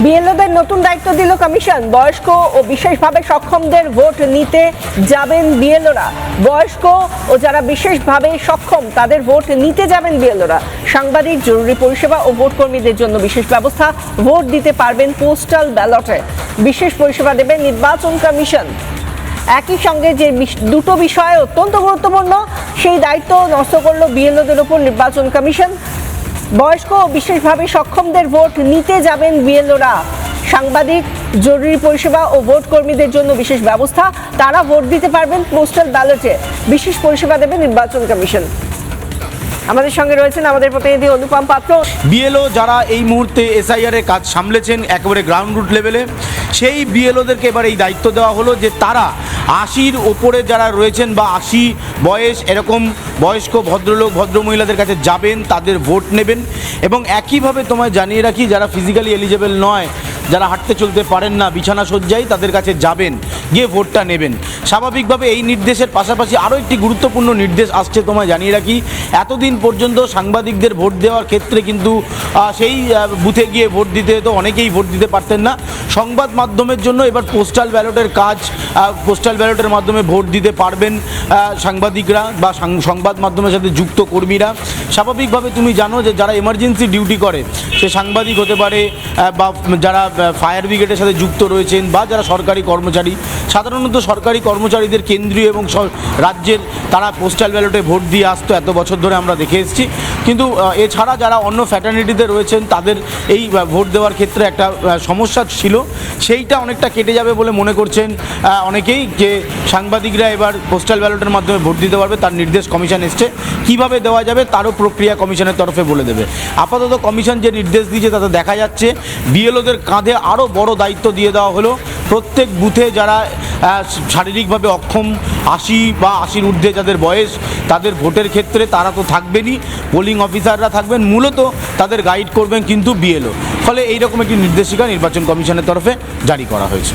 বিএলওদের নতুন দায়িত্ব দিল কমিশন। বয়স্ক ও বিশেষভাবে সক্ষমদের ভোট নিতে যাবেন বিএলওরা। বয়স্ক ও যারা বিশেষভাবে সক্ষম তাদের ভোট নিতে যাবেন বিএলওরা। সাংবাদিক, জরুরি পরিষেবা ও ভোট কর্মীদের জন্য বিশেষ ব্যবস্থা। ভোট দিতে পারবেন পোস্টাল ব্যালটে। বিশেষ পরিষেবা দেবে নির্বাচন কমিশন। একই সঙ্গে যে দুটো বিষয় অত্যন্ত গুরুত্বপূর্ণ সেই দায়িত্ব ন্যস্ত করল বিএলওদের উপর নির্বাচন কমিশন। বয়স্ক ও বিশেষভাবে সক্ষমদের ভোট নিতে যাবেন বিএলওরা। সাংবাদিক, জরুরি পরিষেবা ও ভোট কর্মীদের জন্য বিশেষ ব্যবস্থা। তারা ভোট দিতে পারবেন পোস্টাল ব্যালটে। বিশেষ পরিষেবা দেবে নির্বাচন কমিশন। আমাদের সঙ্গে রয়েছেন আমাদের প্রতিনিধি অনুপম পাত্র। বিএলও যারা এই মুহূর্তে এসআইআর এর কাজ সামলেছেন একেবারে গ্রাউন্ড রুট লেভেলে, সেই বিএলওদেরকে এবার এই দায়িত্ব দেওয়া হলো যে তারা 80-র ওপরে যারা রয়েছেন বা 80 বয়স এরকম বয়স্ক ভদ্রলোক ভদ্রমহিলাদের কাছে যাবেন, তাদের ভোট নেবেন। এবং একইভাবে তোমায় জানিয়ে রাখি, যারা ফিজিক্যালি এলিজেবল নয়, যারা হাঁটতে চলতে পারেন না, বিছানা শয্যায়, তাদের কাছে যাবেন, গিয়ে ভোটটা নেবেন। স্বাভাবিকভাবে এই নির্দেশের পাশাপাশি আরও একটি গুরুত্বপূর্ণ নির্দেশ আসছে তোমায় জানিয়ে রাখি। এতদিন পর্যন্ত সাংবাদিকদের ভোট দেওয়ার ক্ষেত্রে কিন্তু সেই বুথে গিয়ে ভোট দিতে তো অনেকেই ভোট দিতে পারতেন না। সংবাদ মাধ্যমের জন্য এবার পোস্টাল ব্যালটের কাজ, পোস্টাল ব্যালটের মাধ্যমে ভোট দিতে পারবেন সাংবাদিকরা বা সংবাদ মাধ্যমের সাথে যুক্ত কর্মীরা। স্বাভাবিকভাবে তুমি জানো যে যারা এমার্জেন্সি ডিউটি করে, সে সাংবাদিক হতে পারে বা যারা ফায়ার ব্রিগেডের সাথে যুক্ত রয়েছেন বা যারা সরকারি কর্মচারী, সাধারণত সরকারি কর্মচারীদের কেন্দ্রীয় এবং রাজ্যের তারা পোস্টাল ব্যালটে ভোট দিয়ে আসতো, এত বছর ধরে আমরা দেখে এসেছি। কিন্তু এছাড়া যারা অন্য ফ্যাটার্নিটিতে রয়েছেন তাদের এই ভোট দেওয়ার ক্ষেত্রে একটা সমস্যা ছিল, সেইটা অনেকটা কেটে যাবে বলে মনে করছেন অনেকেই, যে সাংবাদিকরা এবার পোস্টাল ব্যালটের মাধ্যমে ভোট দিতে পারবে। তার নির্দেশ কমিশন এসছে, কীভাবে দেওয়া যাবে তারও প্রক্রিয়া কমিশনের তরফে বলে দেবে। আপাতত কমিশন যে নির্দেশ দিয়েছে তাতে দেখা যাচ্ছে বিএলওদের কাঁধে আরও বড় দায়িত্ব দিয়ে দেওয়া হলো। প্রত্যেক বুথে যারা শারীরিকভাবে অক্ষম, 80 বা 80-র ঊর্ধ্বে যাদের বয়স, তাদের ভোটের ক্ষেত্রে তারা তো থাকবেনই, পোলিং অফিসাররা থাকবেন, মূলত তাদের গাইড করবেন কিন্তু বিএলও। ফলে এইরকম একটি নির্দেশিকা নির্বাচন কমিশনের তরফে জারি করা হয়েছে।